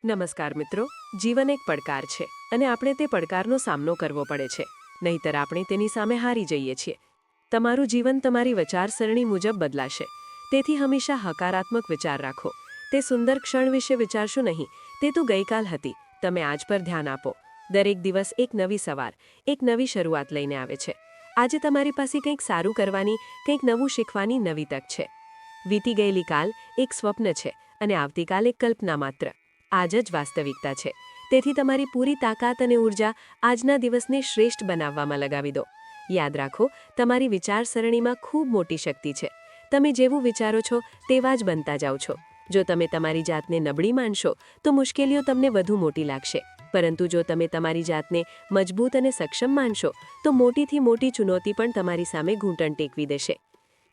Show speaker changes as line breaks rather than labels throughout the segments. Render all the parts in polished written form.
નમસ્કાર મિત્રો. જીવન એક પડકાર છે અને આપણે તે પડકારનો સામનો કરવો પડે છે, નહીંતર આપણે તેની સામે હારી જઈએ છીએ. તમારું જીવન તમારી વિચારસરણી મુજબ બદલાશે, તેથી હંમેશા હકારાત્મક વિચાર રાખો. તે સુંદર ક્ષણ વિશે વિચારશો નહીં, તે તો ગઈકાલ હતી. તમે આજ પર ધ્યાન આપો. દરેક દિવસ એક નવી સવાર, એક નવી શરૂઆત લઈને આવે છે. આજે તમારી પાસે કંઈક સારું કરવાની, કંઈક નવું શીખવાની નવી તક છે. વીતી ગયેલી કાલ એક સ્વપ્ન છે અને આવતીકાલ એક કલ્પના માત્ર. આજ જ વાસ્તવિકતા છે. તેથી તમારી પૂરી તાકાત અને ઉર્જા આજના દિવસને શ્રેષ્ઠ બનાવવામાં લગાવી દો. યાદ રાખો, તમારી વિચારસરણીમાં ખૂબ મોટી શક્તિ છે. તમે જેવું વિચારો છો તેવા જ બનતા જાઓ છો. જો તમે તમારી જાતને નબળી માનશો તો મુશ્કેલીઓ તમને વધુ મોટી લાગશે, પરંતુ જો તમે તમારી જાતને મજબૂત અને સક્ષમ માનશો તો મોટીથી મોટી ચુનૌતી પણ તમારી સામે ઘૂંટણ ટેકવી દેશે.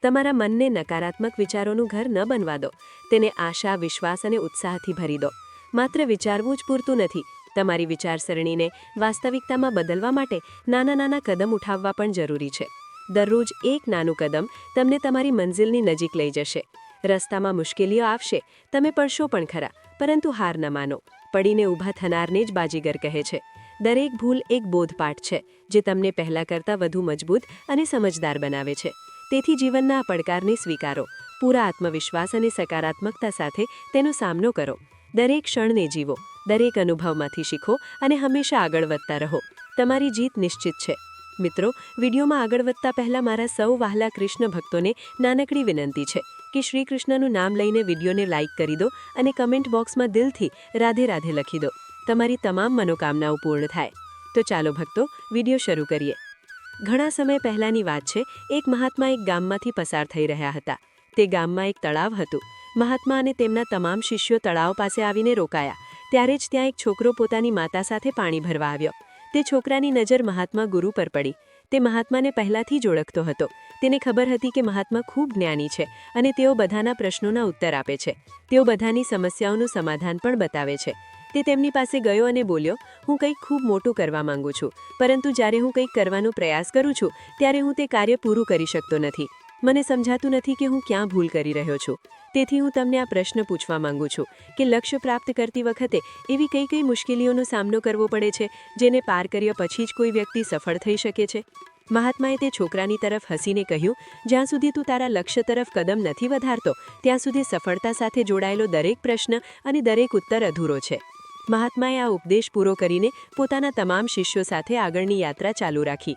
તમારા મનને નકારાત્મક વિચારોનું ઘર ન બનવા દો. તેને આશા, વિશ્વાસ અને ઉત્સાહથી ભરી દો. માત્ર વિચારવું જ પૂરતું નથી. તમારી વિચારસરણીને વાસ્તવિકતામાં બદલવા માટે નાના નાના કદમ ઉઠાવવા પણ જરૂરી છે. દરરોજ એક નાનું કદમ તમને તમારી મંઝિલની નજીક લઈ જશે. રસ્તામાં મુશ્કેલીઓ આવશે, તમે પડશો પણ ખરા, પરંતુ હાર ન માનો. પડીને ઊભા થનારને જ બાજીગર કહે છે. દરેક ભૂલ એક બોધપાઠ છે, જે તમને પહેલાં કરતાં વધુ મજબૂત અને સમજદાર બનાવે છે. તેથી જીવનના આ પડકારને સ્વીકારો. પૂરા આત્મવિશ્વાસ અને સકારાત્મકતા સાથે તેનો સામનો કરો. દરેક ક્ષણને જીવો, દરેક અનુભવમાંથી શીખો અને હંમેશા આગળ વધતા રહો. તમારી જીત નિશ્ચિત છે. મિત્રો, વિડીયોમાં આગળ વધતા પહેલાં મારા સૌ વહાલા કૃષ્ણ ભક્તોને નાનકડી વિનંતી છે કે શ્રી કૃષ્ણનું નામ લઈને વિડીયોને લાઇક કરી દો અને કમેન્ટ બોક્સમાં દિલથી રાધે રાધે લખી દો. તમારી તમામ મનોકામનાઓ પૂર્ણ થાય. તો ચાલો ભક્તો, વિડીયો શરૂ કરીએ. ઘણા સમય પહેલાંની વાત છે. એક મહાત્મા એક ગામમાંથી પસાર થઈ રહ્યા હતા. તે ગામમાં એક તળાવ હતું. મહાત્મા અને તેમના તમામ શિષ્યો તળાવ પાસે આવીને રોકાયા. ત્યારે જ ત્યાં એક છોકરો પોતાની માતા સાથે પાણી ભરવા આવ્યો. તે છોકરાની નજર મહાત્મા ગુરુ પર પડી. તે મહાત્માને પહેલાંથી જ ઓળખતો હતો. તેને ખબર હતી કે મહાત્મા ખૂબ જ્ઞાની છે અને તેઓ બધાના પ્રશ્નોના ઉત્તર આપે છે. તેઓ બધાની સમસ્યાઓનું સમાધાન પણ બતાવે છે. તે તેમની પાસે ગયો અને બોલ્યો, હું કંઈક ખૂબ મોટું કરવા માંગુ છું, પરંતુ જ્યારે હું કંઈક કરવાનો પ્રયાસ કરું છું ત્યારે હું તે કાર્ય પૂરું કરી શકતો નથી. મને સમજાતું નથી કે હું ક્યાં ભૂલ કરી રહ્યો છું. તેથી હું તમને આ પ્રશ્ન પૂછવા માંગુ છું કે લક્ષ્ય પ્રાપ્ત કરતી વખતે એવી કઈ કઈ મુશ્કેલીઓનો સામનો કરવો પડે છે, જેને પાર કર્યા પછી જ કોઈ વ્યક્તિ સફળ થઈ શકે છે? મહાત્માએ તે છોકરાની તરફ હસીને કહ્યું, જ્યાં સુધી તું તારા લક્ષ્ય તરફ કદમ નથી વધારતો ત્યાં સુધી સફળતા સાથે જોડાયેલો દરેક પ્રશ્ન અને દરેક ઉત્તર અધૂરો છે. મહાત્માએ આ ઉપદેશ પૂરો કરીને પોતાના તમામ શિષ્યો સાથે આગળની યાત્રા ચાલુ રાખી.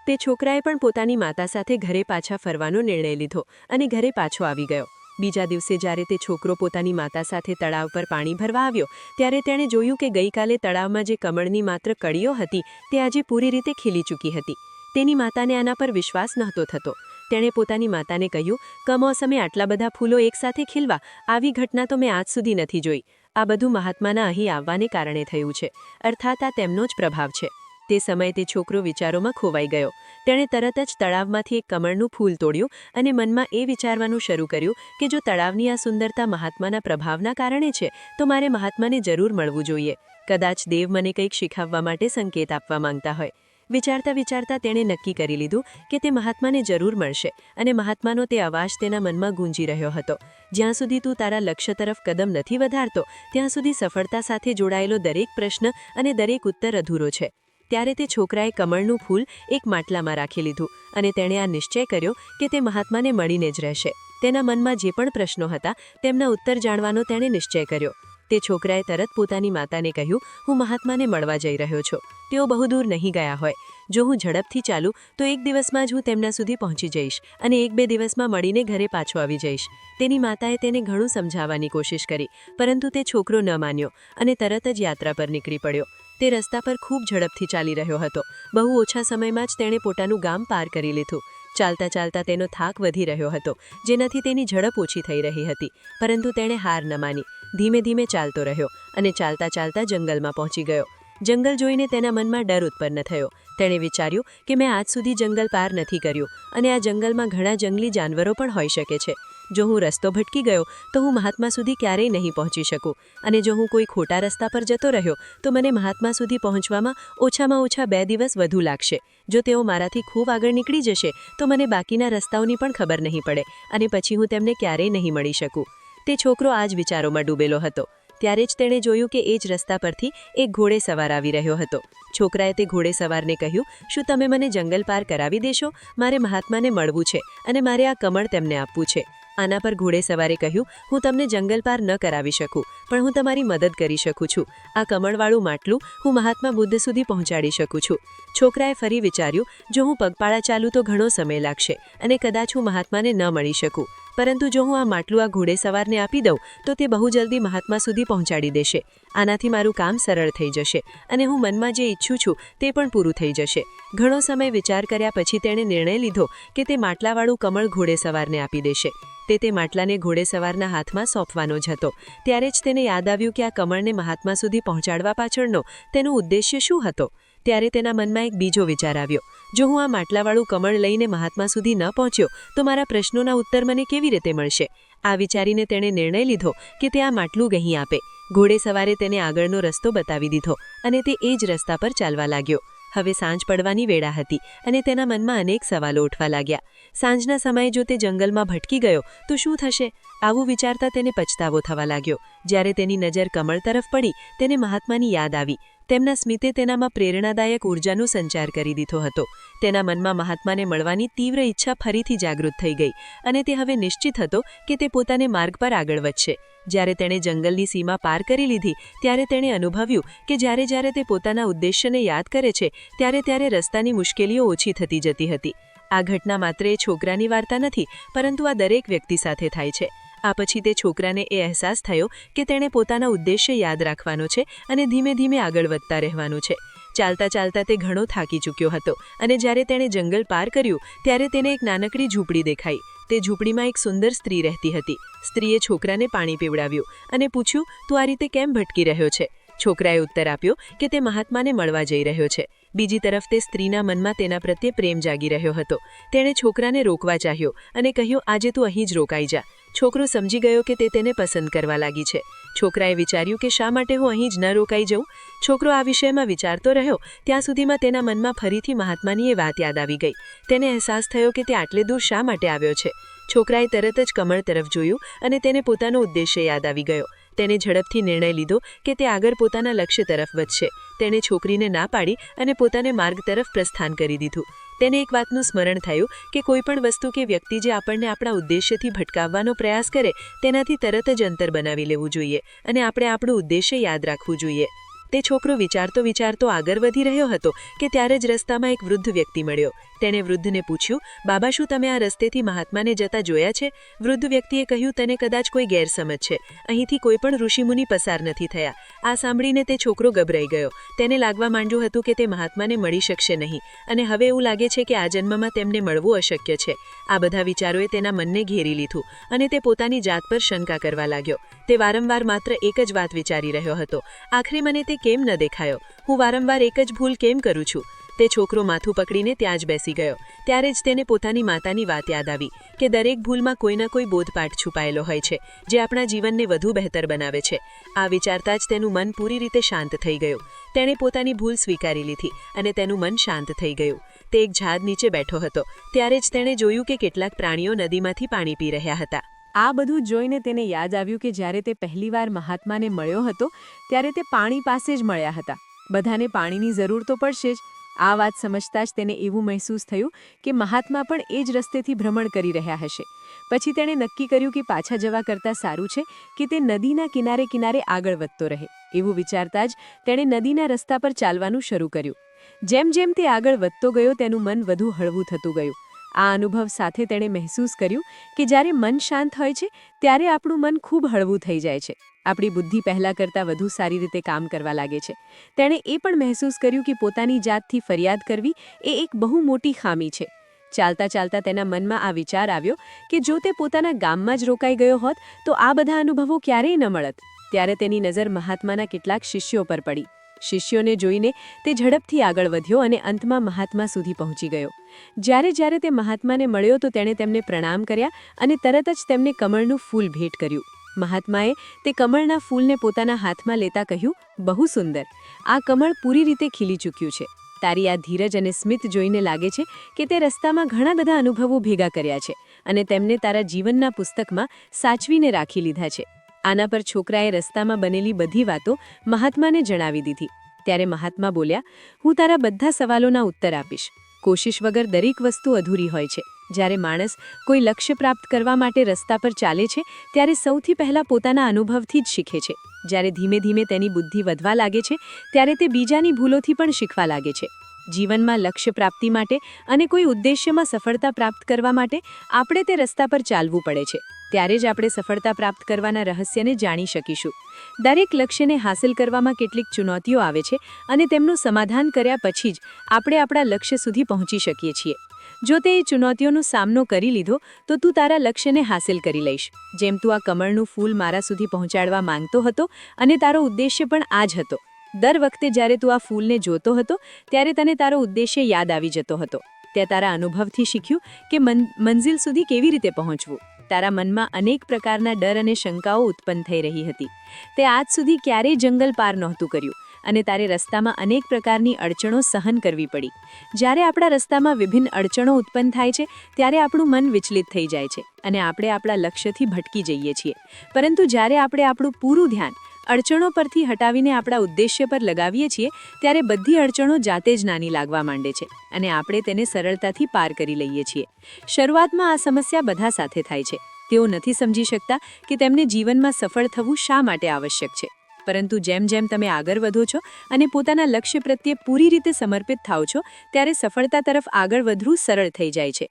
તે છોકરાએ પણ પોતાની માતા સાથે ઘરે પાછા ફરવાનો નિર્ણય લીધો અને ઘરે પાછો આવી ગયો. બીજા દિવસે જ્યારે તે છોકરો પોતાની માતા સાથે તળાવ પર પાણી ભરવા આવ્યો ત્યારે તેણે જોયું કે ગઈકાલે તળાવમાં જે કમળની માત્ર કળીઓ હતી તે આજે પૂરી રીતે ખીલી ચૂકી હતી. તેની માતાને આના પર વિશ્વાસ નહોતો થતો. તેણે પોતાની માતાને કહ્યું, કમોસમે આટલા બધા ફૂલો એકસાથે ખીલવા, આવી ઘટના તો મેં આજ સુધી નથી જોઈ. આ બધું મહાત્માના અહીં આવવાને કારણે થયું છે, અર્થાત આ તેમનો જ પ્રભાવ છે. તે સમયે તે છોકરો વિચારોમાં ખોવાઈ ગયો. તેણે તરત જ તળાવમાંથી એક કમળનું ફૂલ તોડ્યું અને મનમાં એ વિચારવાનું શરૂ કર્યું કે જો તળાવની આ સુંદરતા મહાત્માના પ્રભાવના કારણે છે તો મારે મહાત્માને જરૂર મળવું જોઈએ. કદાચ દેવ મને કંઈક શીખવવા માટે સંકેત આપવા માંગતા હોય. વિચારતા વિચારતા તેણે નક્કી કરી લીધું કે તે મહાત્માને જરૂર મળશે અને મહાત્માનો તે અવાજ તેના મનમાં ગુંજી રહ્યો હતો, જ્યાં સુધી તું તારા લક્ષ્ય તરફ કદમ નથી વધારતો ત્યાં સુધી સફળતા સાથે જોડાયેલો દરેક પ્રશ્ન અને દરેક ઉત્તર અધૂરો છે. ત્યારે તે છોકરાએ કમળનું ફૂલ એક માટલામાં રાખી લીધું અને તેણે આ નિશ્ચય કર્યો કે તે મહાત્માને મળીને જ રહેશે. તેના મનમાં જે પણ પ્રશ્નો હતા તેમના ઉત્તર જાણવાનો તેણે નિશ્ચય કર્યો. તે છોકરાએ તરત પોતાની માતાને કહ્યું, હું મહાત્માને મળવા જઈ રહ્યો છું. તેઓ બહુ દૂર નહીં ગયા હોય. જો હું ઝડપથી ચાલું તો એક દિવસમાં જ હું તેમના સુધી પહોંચી જઈશ અને 1-2 દિવસમાં મળીને ઘરે પાછો આવી જઈશ. તેની માતાએ તેને ઘણું સમજાવવાની કોશિશ કરી, પરંતુ તે છોકરો ન માન્યો અને તરત જ યાત્રા પર નીકળી પડ્યો. તે રસ્તા પર ખૂબ ઝડપથી ચાલી રહ્યો હતો. બહુ ઓછા સમયમાં જ તેણે પોતાનું ગામ પાર કરી લીધું. ચાલતા ચાલતા તેનો થાક વધી રહ્યો હતો, જેનાથી તેની ઝડપ ઓછી થઈ રહી હતી, પરંતુ તેણે હાર ન માની. ધીમે ધીમે ચાલતો રહ્યો અને ચાલતા ચાલતા જંગલમાં પહોંચી ગયો. જંગલ જોઈને તેના મનમાં ડર ઉત્પન્ન થયો. તેણે વિચાર્યું કે મેં આજ સુધી જંગલ પાર નથી કર્યું અને આ જંગલમાં ઘણા જંગલી જાનવરો પણ હોઈ શકે છે. જો હું રસ્તો ભટકી ગયો તો હું મહાત્મા સુધી ક્યારેય નહીં પહોંચી શકું, અને જો હું કોઈ ખોટા રસ્તા પર જતો રહ્યો તો મને મહાત્મા સુધી પહોંચવામાં ઓછામાં ઓછા 2 દિવસ વધુ લાગશે. જો તેઓ મારાથી ખૂબ આગળ નીકળી જશે તો મને બાકીના રસ્તાઓની પણ ખબર નહીં પડે અને પછી હું તેમને ક્યારેય નહીં મળી શકું. તે છોકરો આ જ વિચારોમાં ડૂબેલો હતો.
ત્યારે જ તેણે જોયું કે એ જ રસ્તા પરથી એક ઘોડેસવાર આવી રહ્યો હતો. છોકરાએ તે ઘોડેસવારને કહ્યું, શું તમે મને જંગલ પાર કરાવી દેશો? મારે મહાત્માને મળવું છે અને મારે આ કમળ તેમને આપવું છે. આના પર ઘોડેસવારે કહ્યું, હું તમને જંગલ પાર ન કરાવી શકું, પણ હું તમારી મદદ કરી શકું છું. આ કમળવાળું માટલું હું મહાત્મા બુદ્ધ સુધી પહોંચાડી શકું છું. છોકરાએ ફરી વિચાર્યું, જો હું પગપાળા ચાલું તો ઘણો સમય લાગશે અને કદાચ હું મહાત્માને ન મળી શકું, પરંતુ જો હું આ માટલું આ ઘોડેસવારને આપી દઉં તો તે બહુ જલ્દી મહાત્મા સુધી પહોંચાડી દેશે. આનાથી મારું કામ સરળ થઈ જશે અને હું મનમાં જે ઈચ્છું છું તે પણ પૂરું થઈ જશે. ઘણો સમય વિચાર કર્યા પછી તેણે નિર્ણય લીધો કે તે માટલાવાળું કમળ ઘોડેસવારને આપી દેશે. તે માટલાને ઘોડેસવારના હાથમાં સોંપવાનો જ હતો. ત્યારે જ તેને યાદ આવ્યું કે આ કમળને મહાત્મા સુધી પહોંચાડવા પાછળનો તેનો ઉદ્દેશ્ય શું હતો. ત્યારે તેના મનમાં એક બીજો વિચાર આવ્યો, જો હું આ માટલાવાળું કમળ લઈને મહાત્મા સુધી ન પહોંચ્યો તો મારા પ્રશ્નોના ઉત્તર મને કેવી રીતે મળશે? આ વિચારીને તેણે નિર્ણય લીધો કે તે આ માટલું ગહીં આપે. ઘોડેસવારે તેને આગળનો રસ્તો બતાવી દીધો અને તે એ જ રસ્તા પર ચાલવા લાગ્યો. હવે સાંજ પડવાની વેળા હતી અને તેના મનમાં અનેક સવાલો ઉઠવા લાગ્યા. સાંજના સમયે જો તે જંગલમાં ભટકી ગયો તો શું થશે? આવું વિચારતા તેને પછતાવો થવા લાગ્યો. જ્યારે તેની નજર કમળ તરફ પડી, તેને મહાત્માની યાદ આવી. તેમના સ્મિતે તેનામાં પ્રેરણાદાયક ઊર્જાનો સંચાર કરી દીધો હતો. તેના મનમાં મહાત્માને મળવાની તીવ્ર ઈચ્છા ફરીથી જાગૃત થઈ ગઈ અને તે હવે નિશ્ચિત હતો કે તે પોતાને માર્ગ પર આગળ વધશે. જ્યારે તેણે જંગલની સીમા પાર કરી લીધી ત્યારે તેણે અનુભવ્યું કે જ્યારે જ્યારે તે પોતાના ઉદ્દેશ્યને યાદ કરે છે ત્યારે ત્યારે રસ્તાની મુશ્કેલીઓ ઓછી થતી જતી હતી. આ ઘટના માત્ર એ છોકરાની વાર્તા નથી, પરંતુ આ દરેક વ્યક્તિ સાથે થાય છે. આ પછી તે છોકરાને એ અહેસાસ થયો કે તેણે પોતાના ઉદ્દેશ્ય યાદ રાખવાનો છે અને ધીમે ધીમે આગળ વધતા રહેવાનું છે. ચાલતા ચાલતા તે ઘણો થાકી ચૂક્યો હતો અને જ્યારે તેણે જંગલ પાર કર્યું ત્યારે તેને એક નાનકડી ઝૂંપડી દેખાઈ. તે ઝૂંપડીમાં એક સુંદર સ્ત્રી રહેતી હતી. સ્ત્રીએ છોકરાને પાણી પીવડાવ્યું અને પૂછ્યું, તું આ રીતે કેમ ભટકી રહ્યો છે? છોકરાએ ઉત્તર આપ્યો કે તે મહાત્માને મળવા જઈ રહ્યો છે. બીજી તરફ તે સ્ત્રીના મનમાં તેના પ્રત્યે પ્રેમ જાગી રહ્યો હતો. તેણે છોકરાને રોકવા ચાહ્યો અને કહ્યું, આજે તું અહીં જ રોકાઈ જા. છોકરો સમજી ગયો કે તે તેને પસંદ કરવા લાગી છે. છોકરાએ વિચાર્યું કે શા માટે હું અહીં જ ન રોકાઈ જઉં? છોકરો આ વિષયમાં વિચારતો રહ્યો ત્યાં સુધીમાં તેના મનમાં ફરીથી મહાત્માની એ વાત યાદ આવી ગઈ. તેને અહેસાસ થયો કે તે આટલે દૂર શા માટે આવ્યો છે. છોકરાએ તરત જ કમળ તરફ જોયું અને તેને પોતાનો ઉદ્દેશ્ય યાદ આવી ગયો. તેને ઝડપથી નિર્ણય લીધો કે તે આગળ પોતાના લક્ષ્ય તરફ વધશે. તેણે છોકરીને ના પાડી અને પોતાને માર્ગ તરફ પ્રસ્થાન કરી દીધું. તેને એક વાતનું સ્મરણ થયું કે કોઈ પણ વસ્તુ કે વ્યક્તિ જે આપણને આપણા ઉદ્દેશ્યથી ભટકાવવાનો પ્રયાસ કરે તેનાથી તરત જ અંતર બનાવી લેવું જોઈએ અને આપણે આપણું ઉદ્દેશ્ય યાદ રાખવું જોઈએ. તે છોકરો વિચારતો વિચારતો આગળ વધી રહ્યો હતો કે ત્યારે જ રસ્તામાં એક વૃદ્ધ વ્યક્તિ મળ્યો. તેણે વૃદ્ધને પૂછ્યું, બાબા, શું તમે આ રસ્તેથી મહાત્માને જતા જોયા છે? વૃદ્ધ વ્યક્તિએ કહ્યું, તને કદાચ કોઈ ગેરસમજ છે. અહીંથી કોઈ પણ ઋષિમુનિ પસાર નથી થયા. આ સાંભળીને તે છોકરો ગભરાઈ ગયો. તેને લાગવા માંડ્યું હતું કે તે મહાત્માને મળી શકશે નહીં અને હવે એવું લાગે છે કે આ જન્મમાં તેમને મળવું અશક્ય છે. આ બધા વિચારોએ તેના મનને ઘેરી લીધું અને તે પોતાની જાત પર શંકા કરવા લાગ્યો. તે વારંવાર માત્ર એક જ વાત વિચારી રહ્યો હતો, આખરે મને તે કેમ ન દેખાયો? હું વારંવાર એક જ ભૂલ કેમ કરું છું? તે છોકરો માથું પકડીને ત્યાં જ બેસી ગયો. ત્યારે જ તેને પોતાની માતાની વાત યાદ આવી કે દરેક ભૂલમાં કોઈના કોઈ બોધપાઠ છુપાયેલો હોય છે જે આપણા જીવનને વધુ બહેતર બનાવે છે. આ વિચારતા જ તેનું મન પૂરી રીતે શાંત થઈ ગયું. તેણે પોતાની ભૂલ સ્વીકારી લીધી અને તેનું મન શાંત થઈ ગયું. તે એક ઝાડ નીચે બેઠો હતો. ત્યારે જ તેણે જોયું કે કેટલાક પ્રાણીઓ નદીમાંથી પાણી પી રહ્યા હતા.
આ બધું જોઈને તેને યાદ આવ્યું કે જ્યારે તે પહેલીવાર મહાત્માને મળ્યો હતો ત્યારે તે પાણી પાસે જ મળ્યા હતા. બધાને પાણીની જરૂર તો પડશે જ. આ વાત સમજતા જ તેને એવું મહેસૂસ થયું કે મહાત્મા પણ એ જ રસ્તેથી ભ્રમણ કરી રહ્યા હશે. પછી તેણે નક્કી કર્યું કે પાછા જવા કરતાં સારું છે કે તે નદીના કિનારે કિનારે આગળ વધતો રહે. એવું વિચારતા જ તેણે નદીના રસ્તા પર ચાલવાનું શરૂ કર્યું. જેમ જેમ તે આગળ વધતો ગયો તેનું મન વધુ હળવું થતું ગયું. આ અનુભવ સાથે તેણે મહેસૂસ કર્યું કે જ્યારે મન શાંત હોય છે ત્યારે આપણું મન ખૂબ હળવું થઈ જાય છે. આપણી બુદ્ધિ પહેલાં કરતાં વધુ સારી રીતે કામ કરવા લાગે છે. તેણે એ પણ મહેસૂસ કર્યું કે પોતાની જાતથી ફરિયાદ કરવી એ એક બહુ મોટી ખામી છે. ચાલતા ચાલતા તેના મનમાં આ વિચાર આવ્યો કે જો તે પોતાના ગામમાં જ રોકાઈ ગયો હોત તો આ બધા અનુભવો ક્યારેય ન મળત. ત્યારે તેની નજર મહાત્માના કેટલાક શિષ્યો પર પડી. શિષ્યોને જોઈને તે ઝડપથી આગળ વધ્યો અને અંતમાં મહાત્મા સુધી પહોંચી ગયો. જ્યારે જ્યારે તે મહાત્માને મળ્યો તો તેણે તેમને પ્રણામ કર્યા અને તરત જ તેમને કમળનું ફૂલ ભેટ કર્યું. મહાત્માએ તે કમળના ફૂલને પોતાના હાથમાં લેતા કહ્યું, બહુ સુંદર. આ કમળ પૂરી રીતે ખીલી ચૂક્યું છે. તારી આ ધીરજ અને સ્મિત જોઈને લાગે છે કે તે રસ્તામાં ઘણા બધા અનુભવો ભેગા કર્યા છે અને તેમને તારા જીવનના પુસ્તકમાં સાચવીને રાખી લીધા છે.
આના પર છોકરાએ રસ્તામાં બનેલી બધી વાતો મહાત્માને જણાવી દીધી. ત્યારે મહાત્મા બોલ્યા, હું તારા બધા સવાલોના ઉત્તર આપીશ. કોશિશ વગર દરેક વસ્તુ અધૂરી હોય છે. જ્યારે માણસ કોઈ લક્ષ્ય પ્રાપ્ત કરવા માટે રસ્તા પર ચાલે છે ત્યારે સૌથી પહેલાં પોતાના અનુભવથી જ શીખે છે. જ્યારે ધીમે ધીમે તેની બુદ્ધિ વધવા લાગે છે ત્યારે તે બીજાની ભૂલોથી પણ શીખવા લાગે છે. જીવનમાં લક્ષ્ય પ્રાપ્તિ માટે અને કોઈ ઉદ્દેશ્યમાં સફળતા પ્રાપ્ત કરવા માટે આપણે તે રસ્તા પર ચાલવું પડે છે. ત્યારે જ આપણે સફળતા પ્રાપ્ત કરવાના રહસ્યને જાણી શકીશું. દરેક લક્ષ્યને હાંસલ કરવામાં કેટલીક ચુનૌતીઓ આવે છે અને તેમનું સમાધાન કર્યા પછી જ આપણે આપણા લક્ષ્ય સુધી પહોંચી શકીએ છીએ. જો તે ચુનૌતીઓનો સામનો કરી લીધો તો તું તારા લક્ષ્યને હાંસલ કરી લઈશ. જેમ તું આ કમળનું ફૂલ મારા સુધી પહોંચાડવા માંગતો હતો અને તારો ઉદ્દેશ્ય પણ આ જ હતો. દર વખતે જ્યારે તું આ ફૂલને જોતો હતો ત્યારે તને તારો ઉદ્દેશ્ય યાદ આવી જતો હતો. તે તારા અનુભવથી શીખ્યું કે મંજિલ સુધી કેવી રીતે પહોંચવું. તારા મનમાં અનેક પ્રકારના ડર અને શંકાઓ ઉત્પન્ન થઈ રહી હતી. તે આજ સુધી ક્યારેય જંગલ પાર નહોતું કર્યું અને તારે રસ્તામાં અનેક પ્રકારની અડચણો સહન કરવી પડી. જ્યારે આપણા રસ્તામાં વિભિન્ન અડચણો ઉત્પન્ન થાય છે ત્યારે આપણું મન વિચલિત થઈ જાય છે અને આપણે આપણા લક્ષ્યથી ભટકી જઈએ છીએ. પરંતુ જ્યારે આપણે આપણું પૂરું ધ્યાન અડચણો પરથી હટાવીને આપણા ઉદ્દેશ્ય પર લગાવીએ છીએ ત્યારે બધી અડચણો જાતે જ નાની લાગવા માંડે છે અને આપણે તેને સરળતાથી પાર કરી લઈએ છીએ. શરૂઆતમાં આ સમસ્યા બધા સાથે થાય છે. તેઓ નથી સમજી શકતા કે તેમને જીવનમાં સફળ થવું શા માટે આવશ્યક છે. પરંતુ જેમ જેમ તમે આગળ વધો છો અને પોતાના લક્ષ્ય પ્રત્યે પૂરી રીતે સમર્પિત થાઓ છો ત્યારે સફળતા તરફ આગળ વધવું સરળ થઈ જાય છે.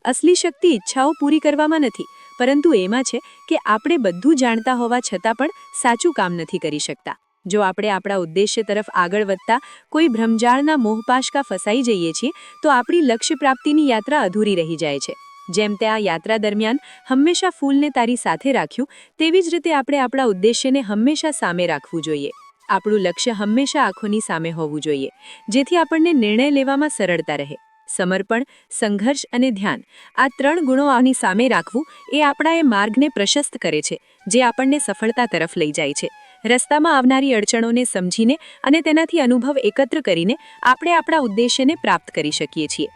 અસલી શક્તિ ઈચ્છાઓ પૂરી કરવામાં નથી, પરંતુ એમાં છે કે આપણે બધું જાણતા હોવા છતાં પણ સાચું કામ નથી કરી શકતા. જો આપણે આપણા ઉદ્દેશ્ય તરફ આગળ વધતા કોઈ ભ્રમજાળના મોહપાશકા ફસાઈ જઈએ છીએ તો આપણી લક્ષ્ય પ્રાપ્તિની યાત્રા અધૂરી રહી જાય છે. જેમ તે આ યાત્રા દરમિયાન હંમેશા ફૂલને તારી સાથે રાખ્યું તેવી જ રીતે આપણે આપણા ઉદ્દેશ્યને હંમેશા સામે રાખવું જોઈએ. આપણું લક્ષ્ય હંમેશા આંખોની સામે હોવું જોઈએ, જેથી આપણને નિર્ણય લેવામાં સરળતા રહે. સમર્પણ, સંઘર્ષ અને ધ્યાન, આ 3 ગુણો આની સામે રાખવું એ આપણા એ માર્ગને પ્રશસ્ત કરે છે જે આપણને સફળતા તરફ લઈ જાય છે. રસ્તામાં આવનારી અડચણોને સમજીને અને તેનાથી અનુભવ એકત્ર કરીને આપણે આપણા ઉદ્દેશ્યને પ્રાપ્ત કરી શકીએ છીએ.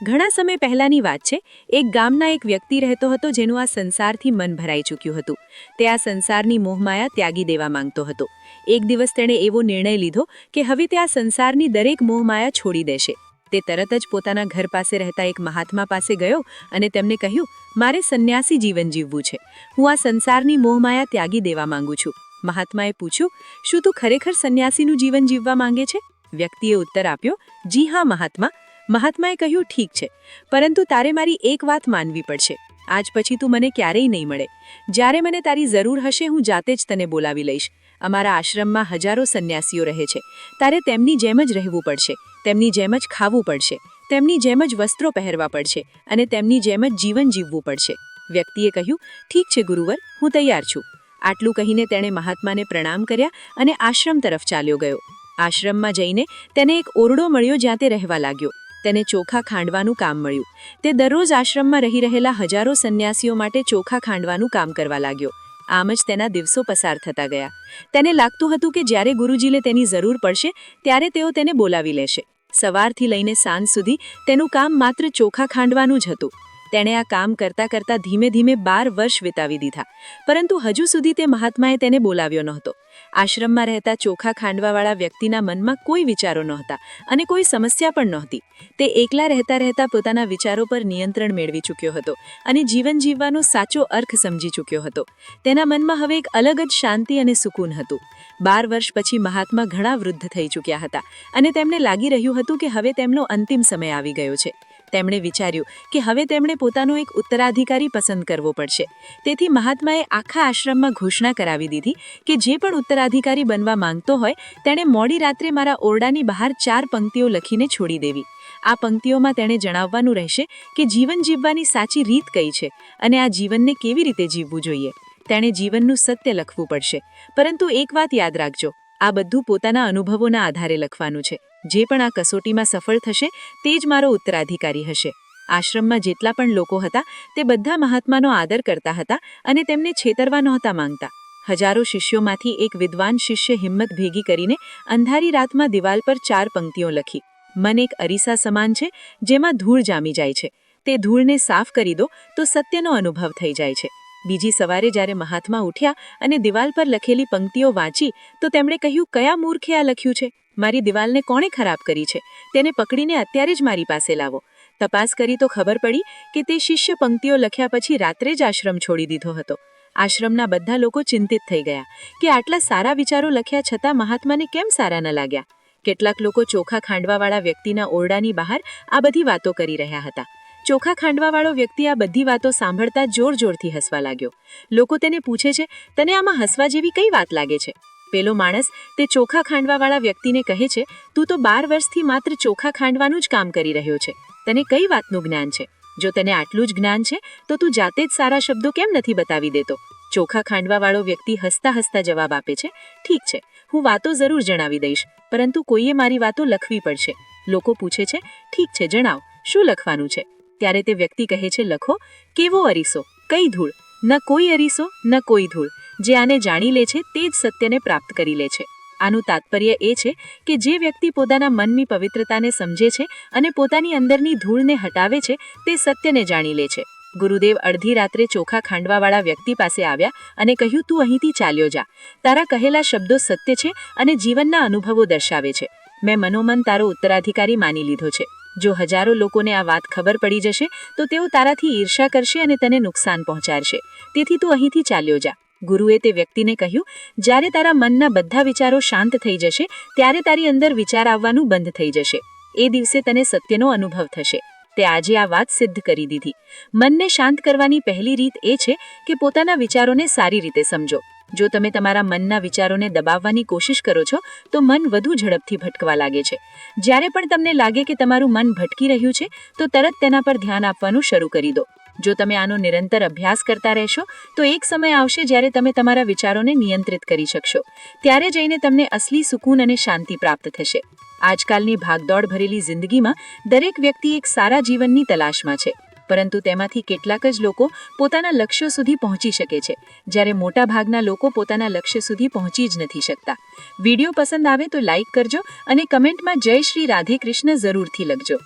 ઘણા સમય પહેલાંની વાત છે. એક ગામના એક વ્યક્તિ રહેતો હતો જેનું આ સંસારથી મન ભરાઈ ચૂક્યું હતું. તે આ સંસારની મોહમાયા ત્યાગી દેવા માંગતો હતો. એક દિવસ તેણે એવો નિર્ણય લીધો કે હવે તે આ સંસારની દરેક મોહમાયા છોડી દેશે. તે તરત જ પોતાના ઘર પાસે રહેતા એક મહાત્મા પાસે ગયો અને તેમને કહ્યું, મારે સંન્યાસી જીવન જીવવું છે. હું આ સંસારની મોહમાયા ત્યાગી દેવા માંગુ છું. મહાત્માએ પૂછ્યું, શું તું ખરેખર સંન્યાસીનું જીવન જીવવા માંગે છે? વ્યક્તિએ ઉત્તર આપ્યો, જી હા મહાત્મા. મહાત્માએ કહ્યું, ઠીક છે, પરંતુ તારે મારી એક વાત માનવી પડશે. આજ પછી તું મને ક્યારેય નહીં મળે. જ્યારે મને તારી જરૂર હશે હું જાતે જ તને બોલાવી લઈશ. અમારા આશ્રમમાં હજારો સંન્યાસીઓ રહે છે. તારે તેમની જેમ જ રહેવું પડશે, તેમની જેમ જ ખાવું પડશે, તેમની જેમ જ વસ્ત્રો પહેરવા પડશે અને તેમની જેમ જ જીવન જીવવું પડશે. વ્યક્તિએ કહ્યું, ઠીક છે ગુરુવર, હું તૈયાર છું. આટલું કહીને તેણે મહાત્માને પ્રણામ કર્યા અને આશ્રમ તરફ ચાલ્યો ગયો. આશ્રમમાં જઈને તેને એક ઓરડો મળ્યો જ્યાં તે રહેવા લાગ્યો. તેને ચોખા ખાંડવાનું કામ મળ્યું. તે દરરોજ આશ્રમમાં રહી રહેલા હજારો સંન્યાસીઓ માટે ચોખા ખાંડવાનું કામ કરવા લાગ્યો. આમ જ તેના દિવસો પસાર થતા ગયા. તેને લાગતું હતું કે જ્યારે ગુરુજીને તેની જરૂર પડશે ત્યારે તેઓ તેને બોલાવી લેશે. સવારથી લઈને સાંજ સુધી તેનું કામ માત્ર ચોખા ખાંડવાનું જ હતું. તેણે આ કામ કરતાં કરતાં ધીમે ધીમે 12 વર્ષ વિતાવી દીધા, પરંતુ હજુ સુધી તે મહાત્માએ તેને બોલાવ્યો નહોતો. આશ્રમમાં રહેતા ચોખા ખાંડવાવાળા વ્યક્તિના મનમાં કોઈ વિચારો નહોતા અને કોઈ સમસ્યા પણ નહોતી. તે એકલા રહેતા રહેતા પોતાના વિચારો પર નિયંત્રણ મેળવી ચૂક્યો હતો અને જીવન જીવવાનો સાચો અર્થ સમજી ચૂક્યો હતો. તેના મનમાં હવે એક અલગ જ શાંતિ અને સુકૂન હતું. 12 વર્ષ પછી મહાત્મા ઘણા વૃદ્ધ થઈ ચૂક્યા હતા અને તેમને લાગી રહ્યું હતું કે હવે તેમનો અંતિમ સમય આવી ગયો છે. તેમણે વિચાર્યું કે હવે તેમણે પોતાનો એક ઉત્તરાધિકારી પસંદ કરવો પડશે. તેથી મહાત્માએ આખા આશ્રમમાં ઘોષણા કરાવી દીધી કે જે પણ ઉત્તરાધિકારી બનવા માંગતો હોય તેણે મોડી રાત્રે મારા ઓરડાની બહાર 4 પંક્તિઓ લખીને છોડી દેવી. આ પંક્તિઓમાં તેણે જણાવવાનું રહેશે કે જીવન જીવવાની સાચી રીત કઈ છે અને આ જીવનને કેવી રીતે જીવવું જોઈએ. તેણે જીવનનું સત્ય લખવું પડશે. પરંતુ એક વાત યાદ રાખજો, આ બધું પોતાના અનુભવોના આધારે લખવાનું છે. જે પણ આ કસોટીમાં સફળ થશે તે જ મારો ઉત્તરાધિકારી હશે. આશ્રમમાં જેટલા પણ લોકો હતા તે બધા મહાત્માનો આદર કરતા હતા અને તેમને છેતરવા નહોતા માંગતા. હજારો શિષ્યોમાંથી એક વિદ્વાન શિષ્ય હિંમત ભેગી કરીને અંધારી રાતમાં દિવાલ પર 4 પંક્તિઓ લખી. મન એક અરીસા સમાન છે જેમાં ધૂળ જામી જાય છે. તે ધૂળને સાફ કરી દો તો સત્યનો અનુભવ થઈ જાય છે. બીજી સવારે જ્યારે મહાત્મા ઉઠ્યા અને દિવાલ પર લખેલી પંક્તિઓ વાંચી તો તેમણે કહ્યું, કયા મૂર્ખે આ લખ્યું છે? મારી દિવાલને કોણે ખરાબ કરી છે? તેને પકડીને અત્યારે જ મારી પાસે લાવો. તપાસ કરી તો ખબર પડી કે તે શિષ્ય પંક્તિઓ લખ્યા પછી રાત્રે જ આશ્રમ છોડી દીધો હતો. આશ્રમના બધા લોકો ચિંતિત થઈ ગયા કે આટલા સારા વિચારો લખ્યા છતાં મહાત્માને કેમ સારા ન લાગ્યા. કેટલાક લોકો ચોખા ખાંડવાવાળા વ્યક્તિના ઓરડાની બહાર આ બધી વાતો કરી રહ્યા હતા. ચોખા ખાંડવાવાળો વ્યક્તિ આ બધી વાતો સાંભળતા જોરથી હસવા લાગ્યો. લોકો તેને પૂછે છે, તને આમાં હસવા જેવી કઈ વાત લાગે છે? પેલો માણસ તે ચોખા ખાંડવાવાળા વ્યક્તિને કહે છે, તું તો 12 વર્ષથી માત્ર ચોખા ખાંડવાનું જ કામ કરી રહ્યો છે. તને કઈ વાતનું જ્ઞાન છે? જો તને આટલું જ જ્ઞાન છે તો તું જાતે જ સારા શબ્દો કેમ નથી બતાવી દેતો? ચોખા ખાંડવાવાળો વ્યક્તિ હસતા હસતા જવાબ આપે છે, ઠીક છે, હું વાતો જરૂર જણાવી દઈશ, પરંતુ કોઈએ મારી વાતો લખવી પડશે. લોકો પૂછે છે, ઠીક છે, જણાવ, શું લખવાનું છે? ત્યારે તે વ્યક્તિ કહે છે, લખો, કેવો અરીસો, કઈ ધૂળ, ન કોઈ અરીસો ન કોઈ ધૂળ. જે આને જાણી લે છે તે જ સત્યને પ્રાપ્ત કરી લે છે. આનું તાત્પર્ય એ છે કે જે વ્યક્તિ પોતાના મનની પવિત્રતાને સમજે છે અને પોતાની અંદરની ધૂળને હટાવે છે તે સત્યને જાણી લે છે. ગુરુદેવ અડધી રાત્રે ચોખા ખાંડવાવાળા વ્યક્તિ પાસે આવ્યા અને કહ્યું, તું અહીંથી ચાલ્યો જા. તારા કહેલા શબ્દો સત્ય છે અને જીવનના અનુભવો દર્શાવે છે. મેં મનોમન તારો ઉત્તરાધિકારી માની લીધો છે. જો હજારો લોકોને આ વાત ખબર પડી જશે તો તેઓ તારાથી ઈર્ષા કરશે અને તને નુકસાન પહોંચાડશે. તેથી તું અહીંથી ચાલ્યો જા. ગુરુએ તે વ્યક્તિને કહ્યું, જ્યારે તારા મનના બધા વિચારો શાંત થઈ જશે ત્યારે તારી અંદર વિચાર આવવાનું બંધ થઈ જશે. એ દિવસે તને સત્યનો અનુભવ થશે. તે આજે આ વાત સિદ્ધ કરી દીધી. મનને શાંત કરવાની પહેલી રીત એ છે કે પોતાના વિચારોને સારી રીતે સમજો. જો તમે તમારા મનના વિચારોને દબાવવાની કોશિશ કરો છો તો મન વધુ ઝડપથી ભટકવા લાગે છે. જ્યારે પણ તમને લાગે કે તમારું મન ભટકી રહ્યું છે તો તરત તેના પર ધ્યાન આપવાનું શરૂ કરી દો. જો તમે આનો નિરંતર અભ્યાસ કરતા રહેશો તો એક સમય આવશે જ્યારે તમે તમારા વિચારોને નિયંત્રિત કરી શકશો. ત્યારે જઈને તમને અસલી સુકૂન અને શાંતિ પ્રાપ્ત થશે. આજકાલની ભાગદોડ ભરેલી જિંદગીમાં દરેક વ્યક્તિ એક સારા જીવનની તલાશમાં છે, પરંતુ તેમાંથી કેટલાક જ લોકો પોતાના લક્ષ્યો સુધી પહોંચી શકે છે, જ્યારે મોટા ભાગના લોકો પોતાના લક્ષ્ય સુધી પહોંચી જ નથી શકતા. વિડીયો પસંદ આવે તો લાઈક કરજો અને કમેન્ટમાં જય શ્રી રાધે કૃષ્ણ જરૂરથી લખજો.